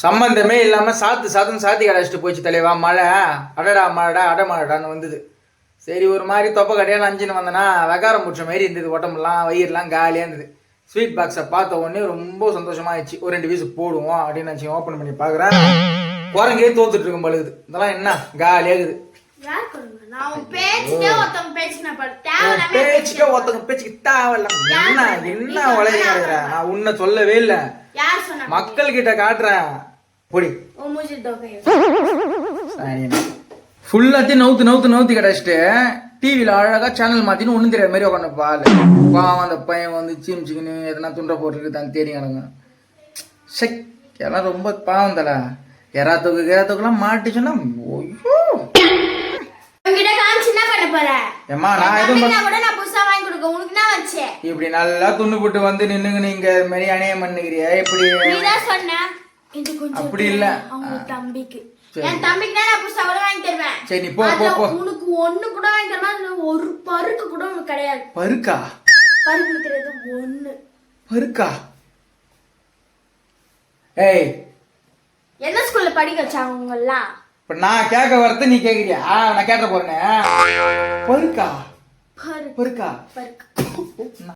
சம்பந்தமே இல்லாம சாத்துன்னு சாத்தி கடைச்சிட்டு போச்சு தலைவா. மழை அடடா மழைடா அடமழைடான்னு வந்தது. சரி ஒரு மாதிரி தொப்பை கடையா நஞ்சின்னு வந்தேன்னா வெகாரம் பிடிச்ச மாதிரி இருந்தது. உடம்புலாம் வயிறுலாம் காலியாக இருந்தது. ஸ்வீட் பாக்ஸை பார்த்த உடனே ரொம்ப சந்தோஷமாயிடுச்சு. ஒரு 2 பீஸ் போடுவோம் அப்படின்னு நினச்சி ஓப்பன் பண்ணி பார்க்குறேன். குரங்கே தோத்துட்டு இருக்கும் பழுகுது. இதெல்லாம் என்ன காலியாகுது. பேச்சுக்கே ஒருத்தங்க பேச்சுக்கு தேவையில்ல. என்ன உலகிற நான் உன்னை சொல்லவே இல்லை. மக்கள் கிட்ட காட்டுறேன். பொடி ஃபுல்லாத்தையும் நவுத்து கிடைச்சிட்டு டிவியில் அழகா சேனல் மாத்தின்னு ஒன்றும் தெரியாத மாதிரி உட்காந்து பால் பாவம். அந்த பையன் வந்து சீமிச்சிக்கின்னு எதனா துண்டை போட்டுருக்கு தான் தேடி கிடங்க. செக் எல்லாம் ரொம்ப பாவம் தல. எறாத்துக்குலாம் மாட்டிச்சுன்னா இப்படி நல்லா துண்ணு போட்டு வந்து நின்னுங்க. நீங்க மாதிரி அணையம் பண்ணுகிறிய இப்படி அப்படி இல்ல. சரி நீ போ போ போ. உனக்கு ஒண்ணு கூட வாங்கி தரணும். ஒரு பருக்கு கூட உனக்கு கிடையாது. பருக்கா? பருக்கு தெரியாது. ஒண்ணு பருக்கா? ஏய் என்ன ஸ்கூல்ல படிக்க வச்சாங்க உங்கெல்லாம்? இப்ப நான் கேட்க வரது நீ கேக்குறியா? நான் கேட்ட போறேன். பருக்கா? பருக்கா? பருக்கு